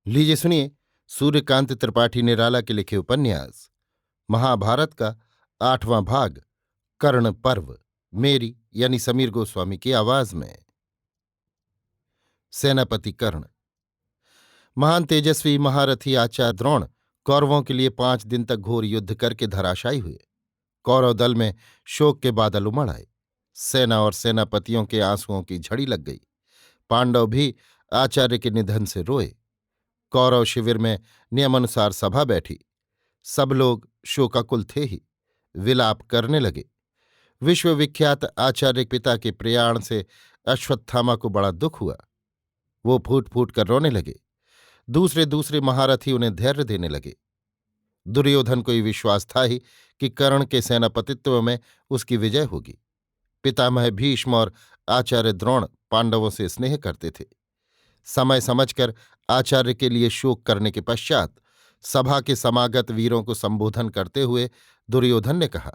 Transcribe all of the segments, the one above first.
लीजिए सुनिए। सूर्यकांत त्रिपाठी निराला के लिखे उपन्यास महाभारत का 8वां भाग कर्ण पर्व, मेरी यानी समीर गोस्वामी की आवाज में। सेनापति कर्ण। महान तेजस्वी महारथी आचार्य द्रोण कौरवों के लिए 5 दिन तक घोर युद्ध करके धराशायी हुए। कौरव दल में शोक के बादल उमड़ आए। सेना और सेनापतियों के आंसुओं की झड़ी लग गई। पांडव भी आचार्य के निधन से रोए। कौरव शिविर में नियमानुसार सभा बैठी। सब लोग शोकाकुल थे ही, विलाप करने लगे। विश्वविख्यात आचार्य पिता के प्रयाण से अश्वत्थामा को बड़ा दुख हुआ। वो फूट फूट कर रोने लगे। दूसरे दूसरे महारथी उन्हें धैर्य देने लगे। दुर्योधन को ये विश्वास था ही कि कर्ण के सेनापतित्व में उसकी विजय होगी। पितामह भीष्म और आचार्य द्रोण पांडवों से स्नेह करते थे। समय समझकर आचार्य के लिए शोक करने के पश्चात सभा के समागत वीरों को संबोधन करते हुए दुर्योधन ने कहा,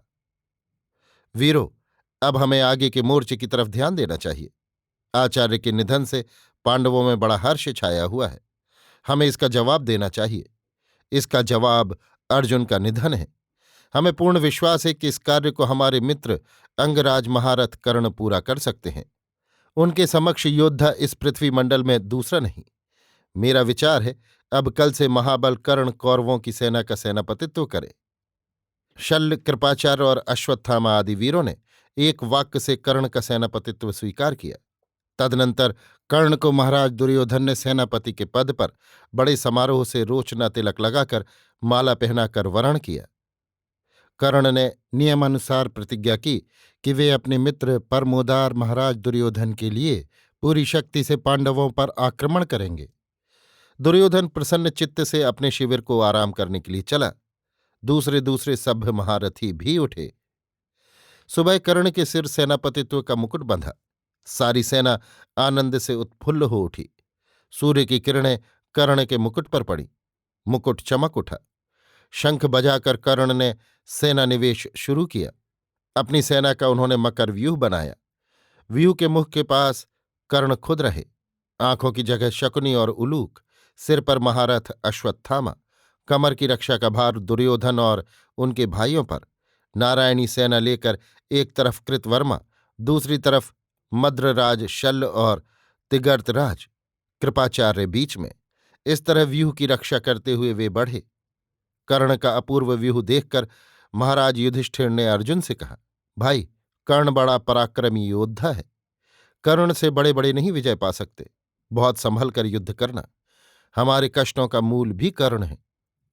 वीरों, अब हमें आगे के मोर्चे की तरफ ध्यान देना चाहिए। आचार्य के निधन से पांडवों में बड़ा हर्ष छाया हुआ है। हमें इसका जवाब देना चाहिए। इसका जवाब अर्जुन का निधन है। हमें पूर्ण विश्वास है कि इस कार्य को हमारे मित्र अंगराज महारथ कर्ण पूरा कर सकते हैं। उनके समक्ष योद्धा इस पृथ्वी मंडल में दूसरा नहीं। मेरा विचार है, अब कल से महाबल कर्ण कौरवों की सेना का सेनापतित्व करे। शल्य, कृपाचार्य और अश्वत्थामा आदि वीरों ने एक वाक्य से कर्ण का सेनापतित्व स्वीकार किया। तदनंतर कर्ण को महाराज दुर्योधन ने सेनापति के पद पर बड़े समारोह से रोचना तिलक लगाकर माला पहनाकर वरण किया। कर्ण ने नियमानुसार प्रतिज्ञा की कि वे अपने मित्र परमोदार महाराज दुर्योधन के लिए पूरी शक्ति से पांडवों पर आक्रमण करेंगे। दुर्योधन प्रसन्न चित्त से अपने शिविर को आराम करने के लिए चला। दूसरे दूसरे सभ्य महारथी भी उठे। सुबह कर्ण के सिर सेनापतित्व का मुकुट बंधा। सारी सेना आनंद से उत्फुल्ल हो उठी। सूर्य की किरणें कर्ण के मुकुट पर पड़ी। मुकुट चमक उठा। शंख बजाकर कर्ण ने सेना निवेश शुरू किया। अपनी सेना का उन्होंने मकर व्यूह बनाया। व्यूह के मुख के पास कर्ण खुद रहे। आंखों की जगह शकुनी और उलूक, सिर पर महारथ अश्वत्थामा, कमर की रक्षा का भार दुर्योधन और उनके भाइयों पर। नारायणी सेना लेकर एक तरफ कृतवर्मा, दूसरी तरफ मद्रराज शल्य और तिगर्तराज, कृपाचार्य बीच में। इस तरह व्यूह की रक्षा करते हुए वे बढ़े। कर्ण का अपूर्व व्यूह देखकर महाराज युधिष्ठिर ने अर्जुन से कहा, भाई, कर्ण बड़ा पराक्रमी योद्धा है। कर्ण से बड़े बड़े नहीं विजय पा सकते। बहुत संभल कर युद्ध करना। हमारे कष्टों का मूल भी कर्ण है।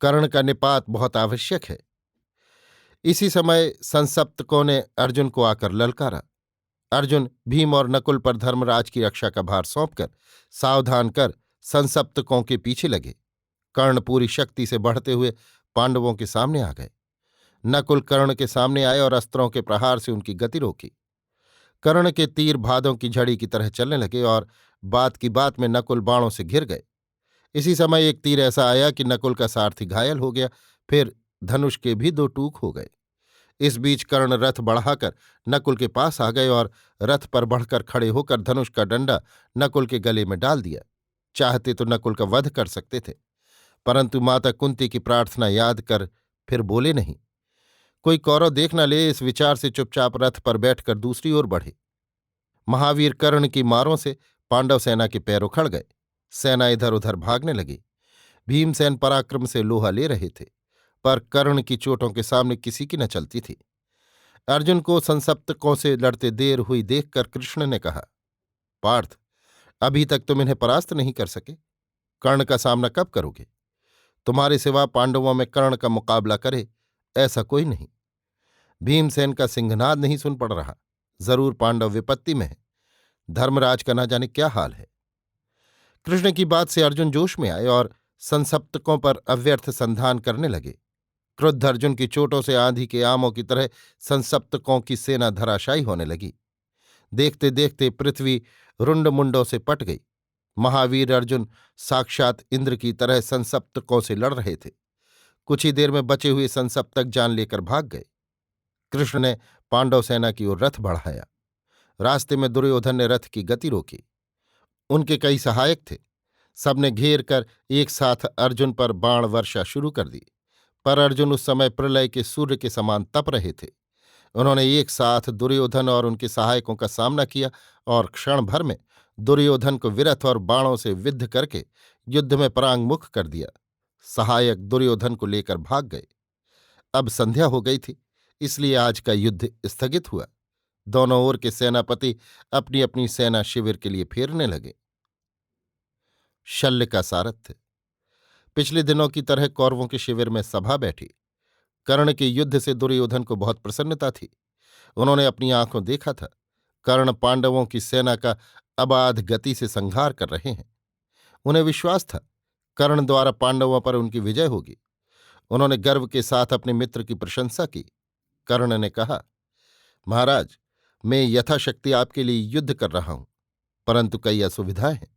कर्ण का निपात बहुत आवश्यक है। इसी समय संसप्तकों ने अर्जुन को आकर ललकारा। अर्जुन भीम और नकुल पर धर्मराज की रक्षा का भार सौंपकर सावधान कर संसप्तकों के पीछे लगे। कर्ण पूरी शक्ति से बढ़ते हुए पांडवों के सामने आ गए। नकुल कर्ण के सामने आए और अस्त्रों के प्रहार से उनकी गति रोकी। कर्ण के तीर भादों की झड़ी की तरह चलने लगे और बात की बात में नकुल बाणों से घिर गए। इसी समय एक तीर ऐसा आया कि नकुल का सारथी घायल हो गया। फिर धनुष के भी 2 टूक हो गए। इस बीच कर्ण रथ बढ़ाकर नकुल के पास आ गए और रथ पर बढ़कर खड़े होकर धनुष का डंडा नकुल के गले में डाल दिया। चाहते तो नकुल का वध कर सकते थे, परंतु माता कुंती की प्रार्थना याद कर फिर बोले नहीं। कोई कौरव देख न ले, इस विचार से चुपचाप रथ पर बैठकर दूसरी ओर बढ़े। महावीर कर्ण की मारों से पांडव सेना के पैर उखड़ गए। सेना इधर उधर भागने लगी। भीमसेन पराक्रम से लोहा ले रहे थे, पर कर्ण की चोटों के सामने किसी की न चलती थी। अर्जुन को संसप्तकों से लड़ते देर हुई देखकर कृष्ण ने कहा, पार्थ, अभी तक तुम इन्हें परास्त नहीं कर सके। कर्ण का सामना कब करोगे? तुम्हारे सिवा पांडवों में कर्ण का मुकाबला करे ऐसा कोई नहीं। भीमसेन का सिंहनाद नहीं सुन पड़ रहा। जरूर पांडव विपत्ति में है। धर्मराज का न जाने क्या हाल है। कृष्ण की बात से अर्जुन जोश में आए और संसप्तकों पर अव्यर्थ संधान करने लगे। क्रुद्ध अर्जुन की चोटों से आंधी के आमों की तरह संसप्तकों की सेना धराशायी होने लगी। देखते देखते पृथ्वी रुंडमुंडों से पट गई। महावीर अर्जुन साक्षात इंद्र की तरह संसप्तकों से लड़ रहे थे। कुछ ही देर में बचे हुए संसप्तक जान लेकर भाग गए। कृष्ण ने पांडव सेना की ओर रथ बढ़ाया। रास्ते में दुर्योधन ने रथ की गति रोकी। उनके कई सहायक थे। सबने घेर कर एक साथ अर्जुन पर बाण वर्षा शुरू कर दी। पर अर्जुन उस समय प्रलय के सूर्य के समान तप रहे थे। उन्होंने एक साथ दुर्योधन और उनके सहायकों का सामना किया और क्षण भर में दुर्योधन को विरथ और बाणों से विद्ध करके युद्ध में परांगमुख कर दिया। सहायक दुर्योधन को लेकर भाग गए। अब संध्या हो गई थी, इसलिए आज का युद्ध स्थगित हुआ। दोनों ओर के सेनापति अपनी अपनी सेना शिविर के लिए फेरने लगे। शल्य का सारथ्य। पिछले दिनों की तरह कौरवों के शिविर में सभा बैठी। कर्ण के युद्ध से दुर्योधन को बहुत प्रसन्नता थी। उन्होंने अपनी आंखों देखा था कर्ण पांडवों की सेना का अबाध गति से संहार कर रहे हैं। उन्हें विश्वास था कर्ण द्वारा पांडवों पर उनकी विजय होगी। उन्होंने गर्व के साथ अपने मित्र की प्रशंसा की। कर्ण ने कहा, महाराज, मैं यथाशक्ति आपके लिए युद्ध कर रहा हूं, परंतु कई असुविधाएं हैं।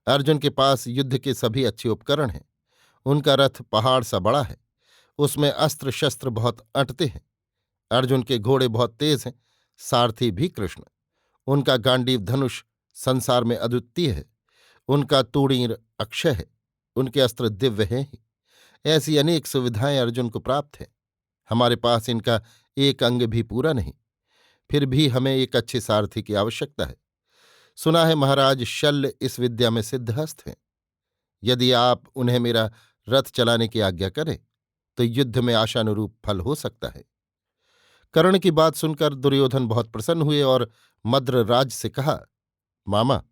अर्जुन के पास युद्ध के सभी अच्छे उपकरण हैं। उनका रथ पहाड़ सा बड़ा है, उसमें अस्त्र शस्त्र बहुत अटते हैं। अर्जुन के घोड़े बहुत तेज हैं, सारथी भी कृष्ण। उनका गांडीव धनुष संसार में अद्वितीय है। उनका तूणीर अक्षय है। उनके अस्त्र दिव्य हैं ही। ऐसी अनेक सुविधाएं अर्जुन को प्राप्त हैं। हमारे पास इनका एक अंग भी पूरा नहीं, फिर भी हमें एक अच्छे सारथी की आवश्यकता है। सुना है महाराज शल्य इस विद्या में सिद्धहस्त हैं। यदि आप उन्हें मेरा रथ चलाने की आज्ञा करें तो युद्ध में आशानुरूप फल हो सकता है। कर्ण की बात सुनकर दुर्योधन बहुत प्रसन्न हुए और मद्रराज से कहा, मामा,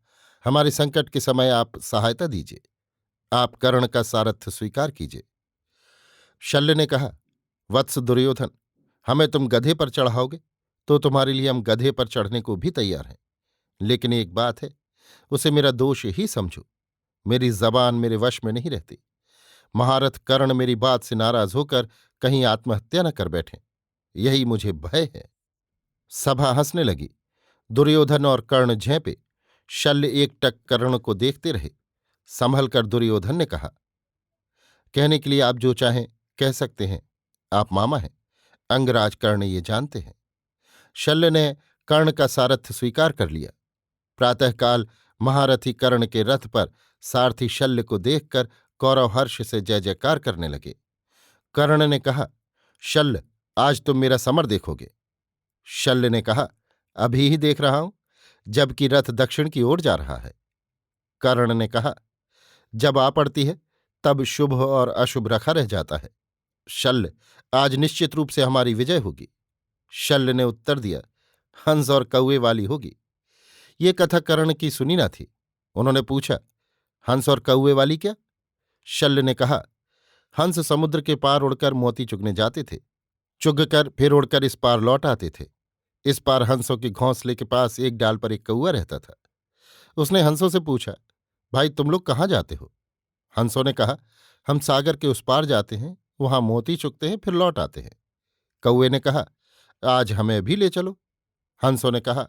हमारे संकट के समय आप सहायता दीजिए। आप कर्ण का सारथ्य स्वीकार कीजिए। शल्य ने कहा, वत्स दुर्योधन, हमें तुम गधे पर चढ़ाओगे तो तुम्हारे लिए हम गधे पर चढ़ने को भी तैयार हैं। लेकिन एक बात है, उसे मेरा दोष ही समझो। मेरी जबान मेरे वश में नहीं रहती। महारथ कर्ण मेरी बात से नाराज होकर कहीं आत्महत्या न कर बैठे, यही मुझे भय है। सभा हंसने लगी। दुर्योधन और कर्ण झेंपे। शल्य एकटक कर्ण को देखते रहे। संभल कर दुर्योधन ने कहा, कहने के लिए आप जो चाहें कह सकते हैं। आप मामा हैं, अंगराज कर्ण ये जानते हैं। शल्य ने कर्ण का सारथ्य स्वीकार कर लिया। प्रातःकाल महारथी कर्ण के रथ पर सारथी शल्य को देखकर कौरव हर्ष से जय जयकार करने लगे। कर्ण ने कहा, शल्य, आज तुम मेरा समर देखोगे। शल्य ने कहा, अभी ही देख रहा हूं, जबकि रथ दक्षिण की ओर जा रहा है। कर्ण ने कहा, जब आ पड़ती है तब शुभ और अशुभ रखा रह जाता है। शल्य, आज निश्चित रूप से हमारी विजय होगी। शल्य ने उत्तर दिया, हंस और कौवे वाली होगी। ये कथा कर्ण की सुनी न थी। उन्होंने पूछा, हंस और कौवे वाली क्या? शल्य ने कहा, हंस समुद्र के पार उड़कर मोती चुगने जाते थे, चुगकर फिर उड़कर इस पार लौट आते थे। इस पार हंसों के घोंसले के पास एक डाल पर एक कौवा रहता था। उसने हंसों से पूछा, भाई तुम लोग कहाँ जाते हो? हंसों ने कहा, हम सागर के उस पार जाते हैं, वहां मोती चुगते हैं, फिर लौट आते हैं। कौवे ने कहा, आज हमें भी ले चलो। हंसों ने कहा,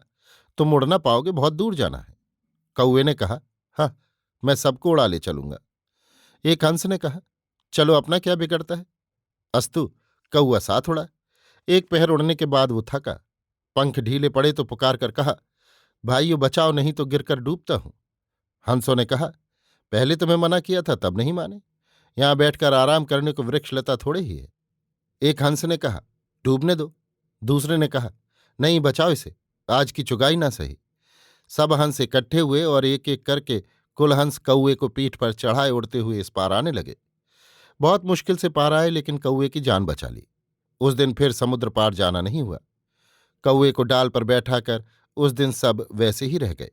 तुम उड़ ना पाओगे, बहुत दूर जाना है। कौवे ने कहा, हाँ, मैं सबको उड़ा ले चलूंगा। एक हंस ने कहा, चलो, अपना क्या बिगड़ता है। अस्तु, कौवा साथ उड़ा। एक पहर उड़ने के बाद वो थका, पंख ढीले पड़े तो पुकार कर कहा, भाइयों बचाओ, नहीं तो गिरकर डूबता हूं। हंसों ने कहा, पहले तुम्हें मना किया था तब नहीं माने। यहां बैठकर आराम करने को वृक्षलता थोड़े ही है। एक हंस ने कहा, डूबने दो। दूसरे ने कहा, नहीं, बचाओ इसे, आज की चुगाई ना सही। सब हंस इकट्ठे हुए और एक एक करके कुल हंस कौवे को पीठ पर चढ़ाए उड़ते हुए इस पार आने लगे। बहुत मुश्किल से पार आए, लेकिन कौवे की जान बचा ली। उस दिन फिर समुद्र पार जाना नहीं हुआ। कौवे को डाल पर बैठाकर उस दिन सब वैसे ही रह गए।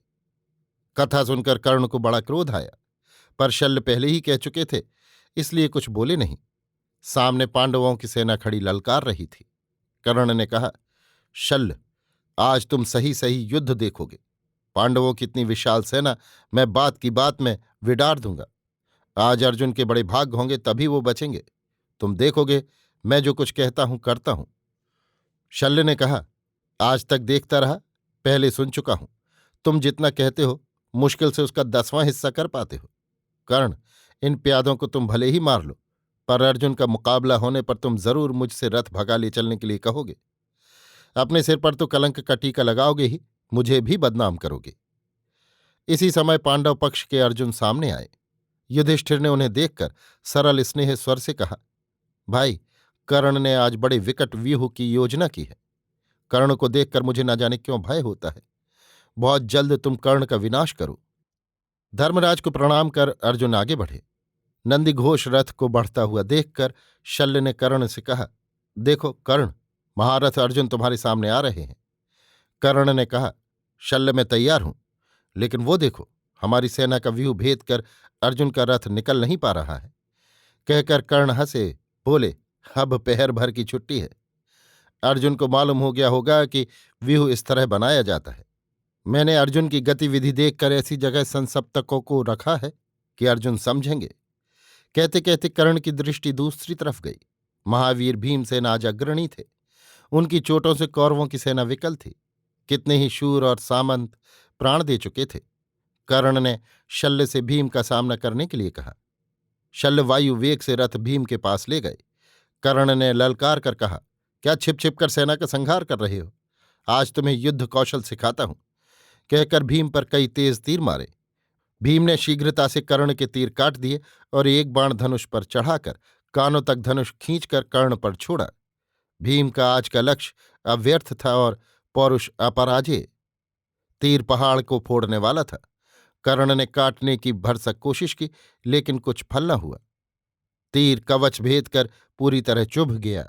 कथा सुनकर कर्ण को बड़ा क्रोध आया, पर शल्य पहले ही कह चुके थे, इसलिए कुछ बोले नहीं। सामने पांडवों की सेना खड़ी ललकार रही थी। कर्ण ने कहा, शल्य, आज तुम सही सही युद्ध देखोगे। पांडवों की इतनी विशाल सेना मैं बात की बात में विडार दूंगा। आज अर्जुन के बड़े भाग होंगे, तभी वो बचेंगे। तुम देखोगे, मैं जो कुछ कहता हूं करता हूं। शल्य ने कहा, आज तक देखता रहा, पहले सुन चुका हूं। तुम जितना कहते हो मुश्किल से उसका 10वां हिस्सा कर पाते हो। कर्ण, इन प्यादों को तुम भले ही मार लो, पर अर्जुन का मुकाबला होने पर तुम जरूर मुझसे रथ भगा ले चलने के लिए कहोगे। अपने सिर पर तो कलंक का टीका लगाओगे ही, मुझे भी बदनाम करोगे। इसी समय पांडव पक्ष के अर्जुन सामने आए। युधिष्ठिर ने उन्हें देखकर सरल स्नेह स्वर से कहा, भाई, कर्ण ने आज बड़े विकट व्यूह की योजना की है। कर्ण को देखकर मुझे न जाने क्यों भय होता है। बहुत जल्द तुम कर्ण का विनाश करो। धर्मराज को प्रणाम कर अर्जुन आगे बढ़े। नंदी घोष रथ को बढ़ता हुआ देखकर शल्य ने कर्ण से कहा, देखो कर्ण, महारथ अर्जुन तुम्हारे सामने आ रहे हैं। कर्ण ने कहा, शल्य मैं तैयार हूं, लेकिन वो देखो, हमारी सेना का व्यूह भेद कर अर्जुन का रथ निकल नहीं पा रहा है। कहकर कर्ण हंसे, बोले, अब पहर भर की छुट्टी है। अर्जुन को मालूम हो गया होगा कि व्यूह इस तरह बनाया जाता है। मैंने अर्जुन की गतिविधि देखकर ऐसी जगह संसप्तकों को रखा है कि अर्जुन समझेंगे। कहते कहते कर्ण की दृष्टि दूसरी तरफ गई। महावीर भीमसेन आज अग्रणी थे। उनकी चोटों से कौरवों की सेना विकल थी। कितने ही शूर और सामंत प्राण दे चुके थे। कर्ण ने शल्य से भीम का सामना करने के लिए कहा। शल्य वायु वेग से रथ भीम के पास ले गए। कर्ण ने ललकार कर कहा, क्या छिप छिप कर सेना का संहार कर रहे हो? आज तुम्हें युद्ध कौशल सिखाता हूं। कहकर भीम पर कई तेज तीर मारे। भीम ने शीघ्रता से कर्ण के तीर काट दिए और एक बाण धनुष पर चढ़ाकर कानों तक धनुष खींचकर कर्ण पर छोड़ा। भीम का आज का लक्ष्य अव्यर्थ था और पौरुष अपराजेय। तीर पहाड़ को फोड़ने वाला था। कर्ण ने काटने की भरसक कोशिश की, लेकिन कुछ फल न हुआ। तीर कवच भेद कर पूरी तरह चुभ गया,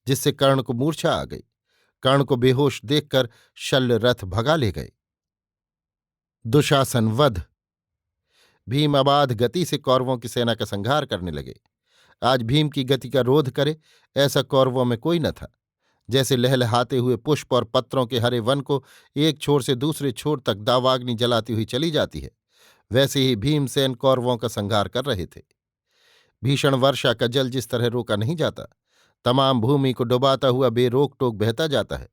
जिससे कर्ण को मूर्छा आ गई। कर्ण को बेहोश देखकर शल्य रथ भगा ले गए। दुशासन वध। भीम अबाध गति से कौरवों की सेना का संहार करने लगे। आज भीम की गति का रोध करे ऐसा कौरवों में कोई न था। जैसे लहलहाते हुए पुष्प और पत्रों के हरे वन को एक छोर से दूसरे छोर तक दावाग्नि जलाती हुई चली जाती है, वैसे ही भीमसेन कौरवों का संहार कर रहे थे। भीषण वर्षा का जल जिस तरह रोका नहीं जाता, तमाम भूमि को डुबाता हुआ बेरोक टोक बहता जाता है,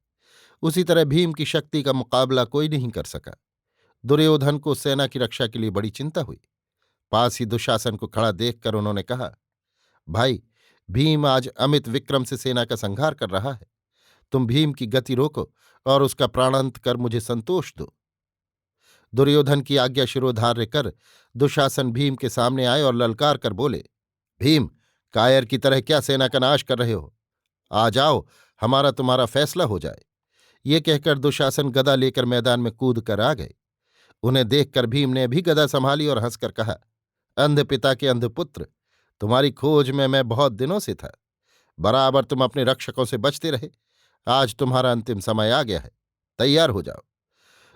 उसी तरह भीम की शक्ति का मुकाबला कोई नहीं कर सका। दुर्योधन को सेना की रक्षा के लिए बड़ी चिंता हुई। पास ही दुशासन को खड़ा देखकर उन्होंने कहा, भाई, भीम आज अमित विक्रम से सेना का संहार कर रहा है। तुम भीम की गति रोको और उसका प्राणांत कर मुझे संतोष दो। दुर्योधन की आज्ञा शिरोधार्य कर दुशासन भीम के सामने आए और ललकार कर बोले, भीम, कायर की तरह क्या सेना का नाश कर रहे हो? आ जाओ, हमारा तुम्हारा फैसला हो जाए। ये कहकर दुशासन गदा लेकर मैदान में कूद कर आ गए। उन्हें देखकर भीम ने भी गदा संभाली और हंसकर कहा, अंध पिता के अंध पुत्र, तुम्हारी खोज में मैं बहुत दिनों से था। बराबर तुम अपने रक्षकों से बचते रहे। आज तुम्हारा अंतिम समय आ गया है। तैयार हो जाओ।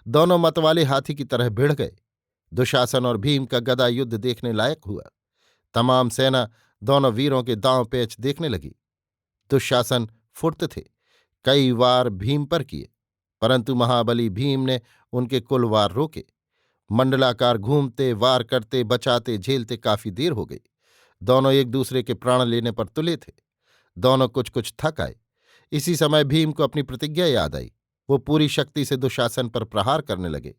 दोनों मतवाले हाथी की तरह भिड़ गए। दुशासन और भीम का गदा युद्ध देखने लायक हुआ। तमाम सेना दोनों वीरों के दांव पेच देखने लगी। दुशासन फुर्त थे, कई वार भीम पर किए, परंतु महाबली भीम ने उनके कुल वार रोके। मंडलाकार घूमते, वार करते, बचाते, झेलते काफी देर हो गई। दोनों एक दूसरे के प्राण लेने पर तुले थे। दोनों कुछ कुछ थक आए। इसी समय भीम को अपनी प्रतिज्ञा याद आई। वो पूरी शक्ति से दुशासन पर प्रहार करने लगे।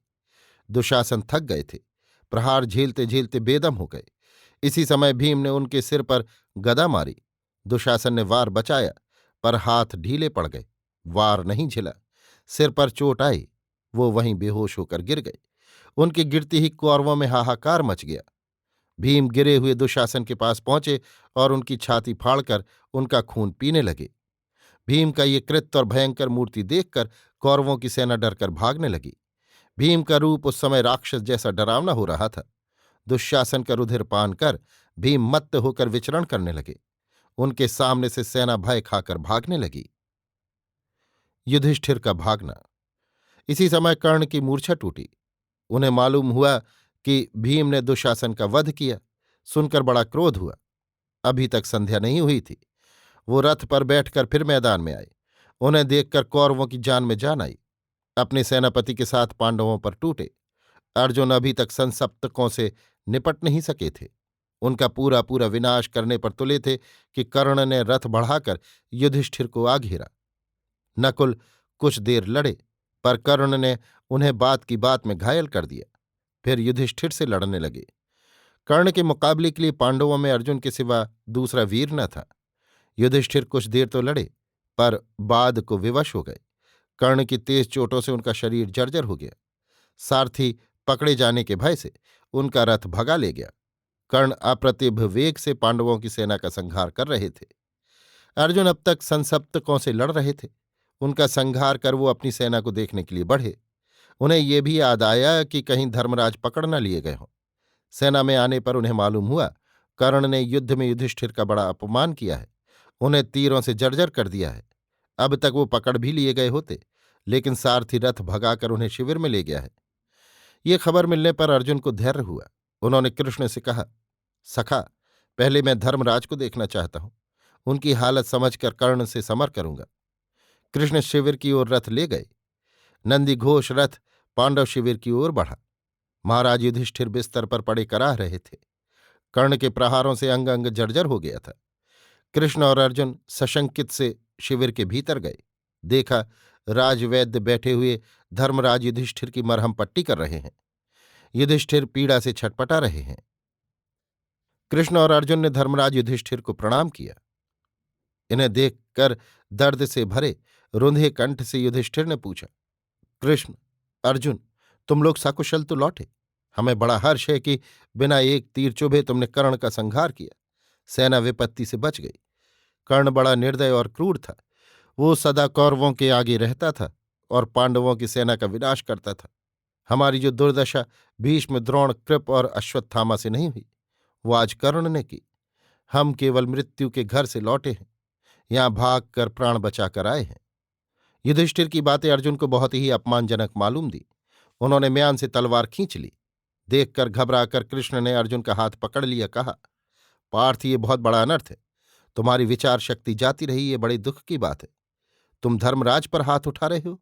दुशासन थक गए थे, प्रहार झेलते झेलते बेदम हो गए। इसी समय भीम ने उनके सिर पर गदा मारी। दुशासन ने वार बचाया, पर हाथ ढीले पड़ गए। वार नहीं झिला। सिर पर चोट आई। वो वहीं बेहोश होकर गिर गए। उनके गिरते ही कौरवों में हाहाकार मच गया। भीम गिरे हुए दुशासन के पास पहुंचे और उनकी छाती फाड़कर उनका खून पीने लगे। भीम का ये कृत्य और भयंकर मूर्ति देखकर कौरवों की सेना डरकर भागने लगी। भीम का रूप उस समय राक्षस जैसा डरावना हो रहा था। दुशासन का रुधिर पान कर भीम मत्त होकर विचरण करने लगे। उनके सामने से सेना भय खाकर भागने लगी। युधिष्ठिर का भागना। इसी समय कर्ण की मूर्छा टूटी। उन्हें मालूम हुआ कि भीम ने दुशासन का वध किया। सुनकर बड़ा क्रोध हुआ। अभी तक संध्या नहीं हुई थी। वो रथ पर बैठकर फिर मैदान में आए। उन्हें देखकर कौरवों की जान में जान आई। अपने सेनापति के साथ पांडवों पर टूटे। अर्जुन अभी तक संसप्तकों से निपट नहीं सके थे। उनका पूरा पूरा विनाश करने पर तुले थे कि कर्ण ने रथ बढ़ाकर युधिष्ठिर को आ घेरा। नकुल कुछ देर लड़े, पर कर्ण ने उन्हें बात की बात में घायल कर दिया। फिर युधिष्ठिर से लड़ने लगे। कर्ण के मुकाबले के लिए पांडवों में अर्जुन के सिवा दूसरा वीर न था। युधिष्ठिर कुछ देर तो लड़े, पर बाद को विवश हो गए। कर्ण की तेज चोटों से उनका शरीर जर्जर हो गया। सारथी पकड़े जाने के भय से उनका रथ भगा ले गया। कर्ण अप्रतिभ वेग से पांडवों की सेना का संहार कर रहे थे। अर्जुन अब तक संसप्तकों से लड़ रहे थे। उनका संहार कर वो अपनी सेना को देखने के लिए बढ़े। उन्हें ये भी याद आया कि कहीं धर्मराज पकड़ न लिए गए हों। सेना में आने पर उन्हें मालूम हुआ कर्ण ने युद्ध में युधिष्ठिर का बड़ा अपमान किया है, उन्हें तीरों से जर्जर कर दिया है। अब तक वो पकड़ भी लिए गए होते, लेकिन सारथी रथ भगाकर उन्हें शिविर में ले गया है। ये खबर मिलने पर अर्जुन को धैर्य हुआ। उन्होंने कृष्ण से कहा, सखा, पहले मैं धर्मराज को देखना चाहता हूं। उनकी हालत समझकर कर्ण से समर करूंगा। कृष्ण शिविर की ओर रथ ले गए। नंदी घोष रथ पांडव शिविर की ओर बढ़ा। महाराज युधिष्ठिर बिस्तर पर पड़े कराह रहे थे। कर्ण के प्रहारों से अंग अंग जर्जर हो गया था। कृष्ण और अर्जुन सशंकित से शिविर के भीतर गए। देखा, राजवैद्य बैठे हुए धर्मराज युधिष्ठिर की मरहम पट्टी कर रहे हैं। युधिष्ठिर पीड़ा से छटपटा रहे हैं। कृष्ण और अर्जुन ने धर्मराज युधिष्ठिर को प्रणाम किया। इन्हें देखकर दर्द से भरे रुंधे कंठ से युधिष्ठिर ने पूछा, कृष्ण, अर्जुन, तुम लोग सकुशल तो लौटे? हमें बड़ा हर्ष है कि बिना एक तीर चुभे तुमने कर्ण का संहार किया। सेना विपत्ति से बच गई। कर्ण बड़ा निर्दय और क्रूर था। वो सदा कौरवों के आगे रहता था और पांडवों की सेना का विनाश करता था। हमारी जो दुर्दशा भीष्म, द्रोण, कृप और अश्वत्थामा से नहीं हुई, वो आज कर्ण ने की। हम केवल मृत्यु के घर से लौटे हैं, यहां भाग कर प्राण बचाकर आए हैं। युधिष्ठिर की बातें अर्जुन को बहुत ही अपमानजनक मालूम दी। उन्होंने म्यान से तलवार खींच ली। देखकर घबराकर कृष्ण ने अर्जुन का हाथ पकड़ लिया, कहा, पार्थ, ये बहुत बड़ा अनर्थ है। तुम्हारी विचार शक्ति जाती रही, ये बड़े दुख की बात है। तुम धर्मराज पर हाथ उठा रहे हो।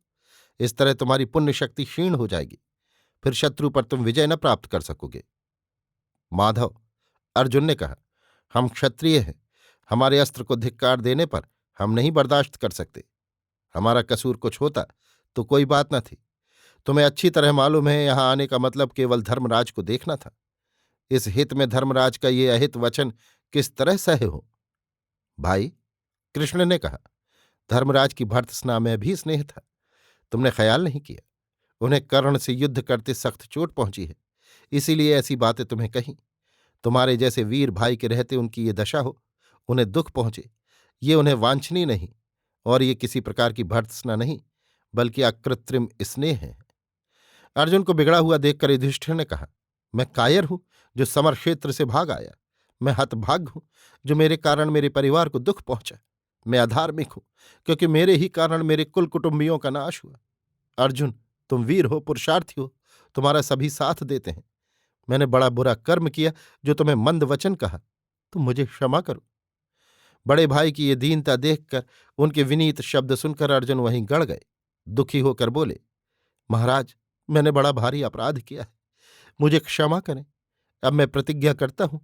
इस तरह तुम्हारी पुण्य शक्ति क्षीण हो जाएगी। फिर शत्रु पर तुम विजय न प्राप्त कर सकोगे। माधव, अर्जुन ने कहा, हम क्षत्रिय हैं। हमारे अस्त्र को धिक्कार देने पर हम नहीं बर्दाश्त कर सकते। हमारा कसूर कुछ होता तो कोई बात न थी। तुम्हें अच्छी तरह मालूम है, यहां आने का मतलब केवल धर्मराज को देखना था। इस हित में धर्मराज का ये अहित वचन किस तरह सहे हो? भाई, कृष्ण ने कहा, धर्मराज की भर्त्सना में भी स्नेह था। तुमने ख्याल नहीं किया। उन्हें कर्ण से युद्ध करते सख्त चोट पहुंची है, इसीलिए ऐसी बातें तुम्हें कहीं। तुम्हारे जैसे वीर भाई के रहते उनकी ये दशा हो, उन्हें दुख पहुंचे, ये उन्हें वांछनीय नहीं। और ये किसी प्रकार की भर्त्सना नहीं, बल्कि अकृत्रिम स्नेह है। अर्जुन को बिगड़ा हुआ देखकर युधिष्ठिर ने कहा, मैं कायर हूं जो समर क्षेत्र से भाग आया। मैं हतभाग्य हूं जो मेरे कारण मेरे परिवार को दुख पहुंचा। मैं अधार्मिक हूं क्योंकि मेरे ही कारण मेरे कुल कुटुंबियों का नाश हुआ। अर्जुन, तुम वीर हो, पुरुषार्थी हो, तुम्हारा सभी साथ देते हैं। मैंने बड़ा बुरा कर्म किया जो तुम्हें मंद वचन कहा, तुम मुझे क्षमा करो। बड़े भाई की ये दीनता देखकर, उनके विनीत शब्द सुनकर अर्जुन वहीं गड़ गए। दुखी होकर बोले, महाराज, मैंने बड़ा भारी अपराध किया है, मुझे क्षमा करें। अब मैं प्रतिज्ञा करता हूं,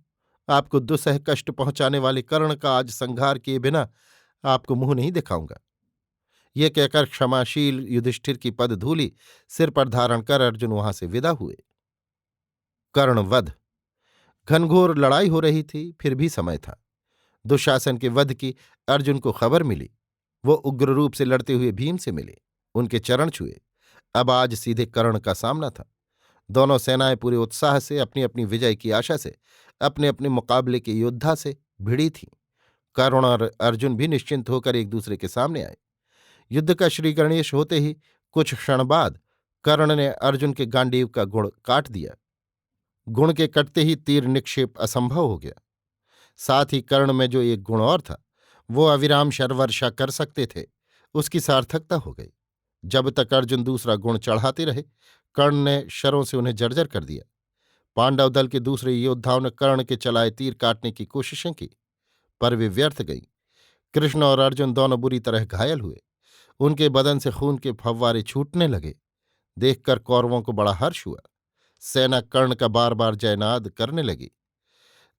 आपको दुसह कष्ट पहुंचाने वाले कर्ण का आज संहार किए बिना आपको मुंह नहीं दिखाऊंगा। ये कहकर क्षमाशील युधिष्ठिर की पदधूलि सिर पर धारण कर अर्जुन वहां से विदा हुए। कर्णवध। घनघोर लड़ाई हो रही थी, फिर भी समय था। दुशासन के वध की अर्जुन को खबर मिली। वो उग्र रूप से लड़ते हुए भीम से मिले, उनके चरण छुए। अब आज सीधे कर्ण का सामना था। दोनों सेनाएं पूरे उत्साह से, अपनी अपनी विजय की आशा से, अपने अपने मुकाबले के योद्धा से भिड़ी थीं। कर्ण और अर्जुन भी निश्चिंत होकर एक दूसरे के सामने आए। युद्ध का श्री गणेश होते ही कुछ क्षण बाद कर्ण ने अर्जुन के गांडीव का गुण काट दिया। गुण के कटते ही तीर निक्षेप असंभव हो गया। साथ ही कर्ण में जो एक गुण और था, वो अविराम शरवर्षा कर सकते थे, उसकी सार्थकता हो गई। जब तक अर्जुन दूसरा गुण चढ़ाते रहे, कर्ण ने शरों से उन्हें जर्जर कर दिया। पांडव दल के दूसरे योद्धाओं ने कर्ण के चलाए तीर काटने की कोशिशें की, पर वे व्यर्थ गईं। कृष्ण और अर्जुन दोनों बुरी तरह घायल हुए। उनके बदन से खून के फव्वारे छूटने लगे। देखकर कौरवों को बड़ा हर्ष हुआ। सेना कर्ण का बार बार जयनाद करने लगी।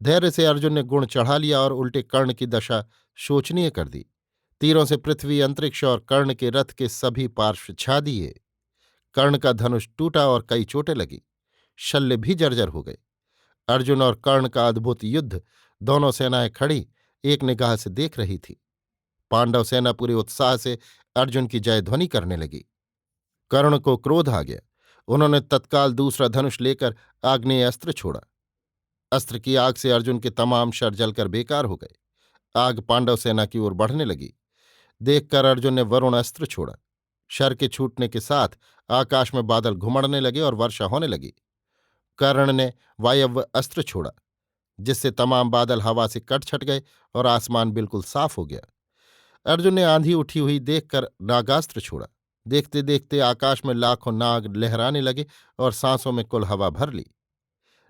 धैर्य से अर्जुन ने गुण चढ़ा लिया और उल्टे कर्ण की दशा शोचनीय कर दी। तीरों से पृथ्वी, अंतरिक्ष और कर्ण के रथ के सभी पार्श्व छा दिए। कर्ण का धनुष टूटा और कई चोटें लगी। शल्य भी जर्जर हो गए। अर्जुन और कर्ण का अद्भुत युद्ध दोनों सेनाएं खड़ी एक निगाह से देख रही थी। पांडव सेना पूरे उत्साह से अर्जुन की जयध्वनि करने लगी। कर्ण को क्रोध आ गया। उन्होंने तत्काल दूसरा धनुष लेकर आग्नेय अस्त्र छोड़ा। अस्त्र की आग से अर्जुन के तमाम शर जलकर बेकार हो गए। आग पांडव सेना की ओर बढ़ने लगी। देखकर अर्जुन ने वरुण अस्त्र छोड़ा। शर के छूटने के साथ आकाश में बादल घुमड़ने लगे और वर्षा होने लगी। कर्ण ने वायव्य अस्त्र छोड़ा, जिससे तमाम बादल हवा से कट छट गए और आसमान बिल्कुल साफ हो गया। अर्जुन ने आंधी उठी हुई देखकर नागास्त्र छोड़ा। देखते देखते आकाश में लाखों नाग लहराने लगे और सांसों में कुल हवा भर ली।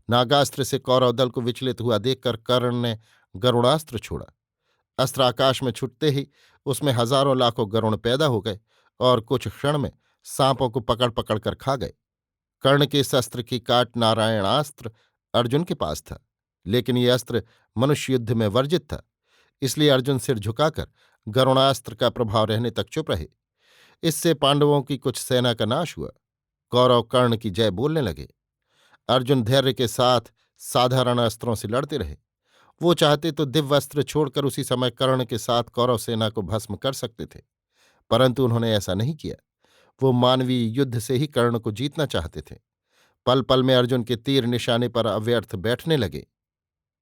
नागास्त्र से कौरव दल को विचलित हुआ देखकर कर्ण ने गरुड़ास्त्र छोड़ा। अस्त्र आकाश में छुटते ही उसमें हजारों लाखों गरुण पैदा हो गए और कुछ क्षण में सांपों को पकड़ पकड़ कर खा गए। कर्ण के इस अस्त्र की काट नारायणास्त्र अर्जुन के पास था, लेकिन ये अस्त्र मनुष्य युद्ध में वर्जित था। इसलिए अर्जुन सिर झुकाकर गरुणास्त्र का प्रभाव रहने तक चुप रहे। इससे पांडवों की कुछ सेना का नाश हुआ। कौरव कर्ण की जय बोलने लगे। अर्जुन धैर्य के साथ साधारण अस्त्रों से लड़ते रहे। वो चाहते तो दिव्य अस्त्र छोड़कर उसी समय कर्ण के साथ कौरव सेना को भस्म कर सकते थे, परंतु उन्होंने ऐसा नहीं किया। वो मानवीय युद्ध से ही कर्ण को जीतना चाहते थे। पल पल में अर्जुन के तीर निशाने पर अव्यर्थ बैठने लगे।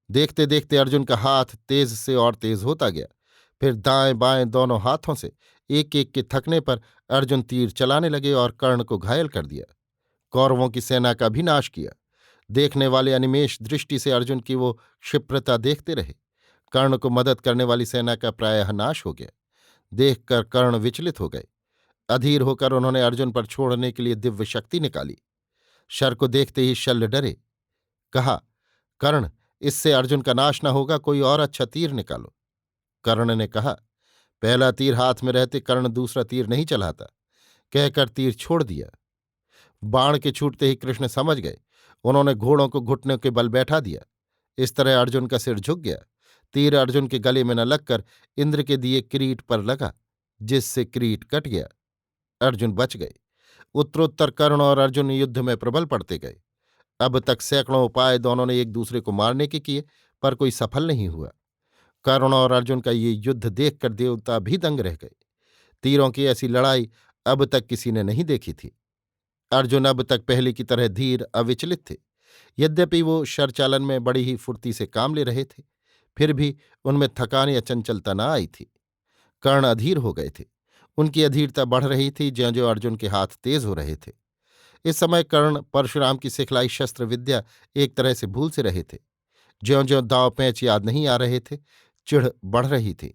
देखते देखते अर्जुन का हाथ तेज से और तेज होता गया। फिर दाएं बाएं दोनों हाथों से एक एक के थकने पर अर्जुन तीर चलाने लगे और कर्ण को घायल कर दिया। कौरवों की सेना का भी नाश किया। देखने वाले अनिमेष दृष्टि से अर्जुन की वो क्षिप्रता देखते रहे। कर्ण को मदद करने वाली सेना का प्रायः नाश हो गया। देखकर कर्ण विचलित हो गए। अधीर होकर उन्होंने अर्जुन पर छोड़ने के लिए दिव्य शक्ति निकाली। शर को देखते ही शल्य डरे। कहा, कर्ण, इससे अर्जुन का नाश न होगा, कोई और अच्छा तीर निकालो। कर्ण ने कहा, पहला तीर हाथ में रहते कर्ण दूसरा तीर नहीं चलाता, कहकर तीर छोड़ दिया। बाण के छूटते ही कृष्ण समझ गए। उन्होंने घोड़ों को घुटनों के बल बैठा दिया। इस तरह अर्जुन का सिर झुक गया। तीर अर्जुन के गले में न लगकर इंद्र के दिए किरीट पर लगा, जिससे किरीट कट गया। अर्जुन बच गए। उत्तरोत्तर कर्ण और अर्जुन युद्ध में प्रबल पड़ते गए। अब तक सैकड़ों उपाय दोनों ने एक दूसरे को मारने के किए, पर कोई सफल नहीं हुआ। कर्ण और अर्जुन का ये युद्ध देखकर देवता भी दंग रह गए। तीरों की ऐसी लड़ाई अब तक किसी ने नहीं देखी थी। अर्जुन अब तक पहले की तरह धीर अविचलित थे। यद्यपि वो शरचालन में बड़ी ही फुर्ती से काम ले रहे थे, फिर भी उनमें थकान या चंचलता न आई थी। कर्ण अधीर हो गए थे। उनकी अधीरता बढ़ रही थी ज्यों ज्यों अर्जुन के हाथ तेज हो रहे थे। इस समय कर्ण परशुराम की सिखलाई शस्त्र विद्या एक तरह से भूल से रहे थे। ज्यों ज्यों दाव पैंच याद नहीं आ रहे थे, चिढ़ बढ़ रही थी।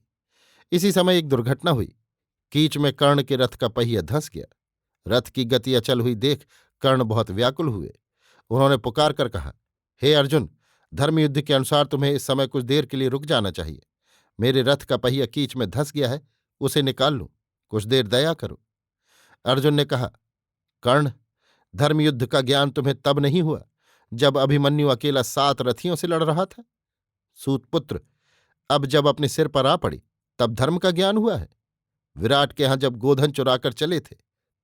इसी समय एक दुर्घटना हुई। कीच में कर्ण के रथ का पहिया धंस गया। रथ की गति अचल हुई देख कर्ण बहुत व्याकुल हुए। उन्होंने पुकार कर कहा, हे अर्जुन, धर्मयुद्ध के अनुसार तुम्हें इस समय कुछ देर के लिए रुक जाना चाहिए। मेरे रथ का पहिया कीच में धंस गया है, उसे निकाल लूं, कुछ देर दया करो। अर्जुन ने कहा, कर्ण, धर्मयुद्ध का ज्ञान तुम्हें तब नहीं हुआ जब अभिमन्यु अकेला 7 रथियों से लड़ रहा था। सूतपुत्र, अब जब अपने सिर पर आ पड़ी तब धर्म का ज्ञान हुआ है। विराट के यहां जब गोधन चुराकर चले थे,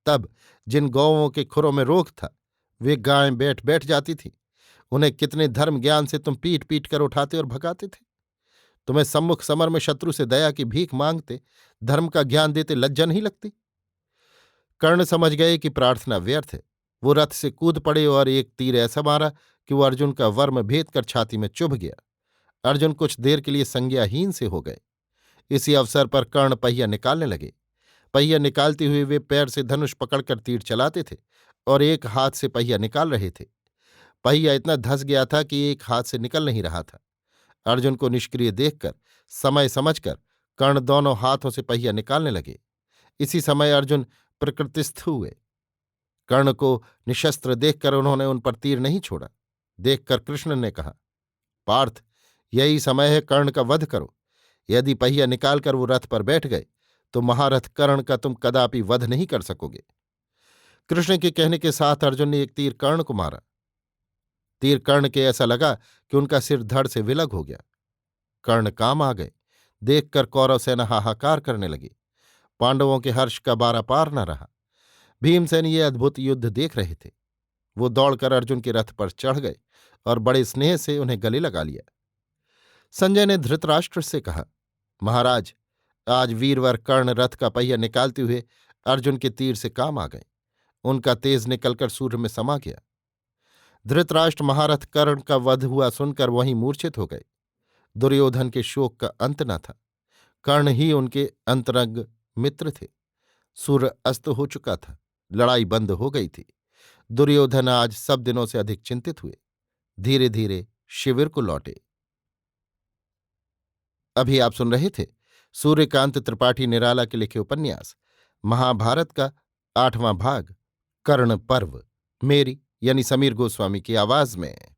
तब जिन गौओं के खुरों में रोग था, वे गायें बैठ बैठ जाती थीं। उन्हें कितने धर्म ज्ञान से तुम पीट पीट कर उठाते और भगाते थे। तुम्हें सम्मुख समर में शत्रु से दया की भीख मांगते, धर्म का ज्ञान देते लज्जा नहीं लगती। कर्ण समझ गए कि प्रार्थना व्यर्थ है। वो रथ से कूद पड़े और एक तीर ऐसा मारा कि वो अर्जुन का वर्म भेद कर छाती में चुभ गया। अर्जुन कुछ देर के लिए संज्ञाहीन से हो गए। इसी अवसर पर कर्ण पहिया निकालने लगे। पहिया निकालते हुए वे पैर से धनुष पकड़कर तीर चलाते थे और एक हाथ से पहिया निकाल रहे थे। पहिया इतना धंस गया था कि एक हाथ से निकल नहीं रहा था। अर्जुन को निष्क्रिय देखकर, समय समझकर कर्ण दोनों हाथों से पहिया निकालने लगे। इसी समय अर्जुन प्रकृतिस्थ हुए। कर्ण को निशस्त्र देखकर उन्होंने उन पर तीर नहीं छोड़ा। देखकर कृष्ण ने कहा, पार्थ, यही समय है, कर्ण का वध करो। यदि पहिया निकालकर वो रथ पर बैठ गए तो महारथ कर्ण का तुम कदापि वध नहीं कर सकोगे। कृष्ण के कहने के साथ अर्जुन ने एक तीर कर्ण को मारा। तीर कर्ण के ऐसा लगा कि उनका सिर धड़ से विलग हो गया। कर्ण काम आ गए। देखकर कौरव सेना हाहाकार करने लगी। पांडवों के हर्ष का बारा पार न रहा। भीमसेन ये अद्भुत युद्ध देख रहे थे। वो दौड़कर अर्जुन के रथ पर चढ़ गए और बड़े स्नेह से उन्हें गले लगा लिया। संजय ने धृतराष्ट्र से कहा, महाराज, आज वीरवर कर्ण रथ का पहिया निकालते हुए अर्जुन के तीर से काम आ गए। उनका तेज निकलकर सूर्य में समा गया। धृतराष्ट्र महारथ कर्ण का वध हुआ सुनकर वहीं मूर्छित हो गए। दुर्योधन के शोक का अंत न था। कर्ण ही उनके अंतरंग मित्र थे। सूर्य अस्त हो चुका था। लड़ाई बंद हो गई थी। दुर्योधन आज सब दिनों से अधिक चिंतित हुए। धीरे धीरे शिविर को लौटे। अभी आप सुन रहे थे सूर्यकांत त्रिपाठी निराला के लिखे उपन्यास महाभारत का 8वां भाग कर्ण पर्व, मेरी यानी समीर गोस्वामी की आवाज में।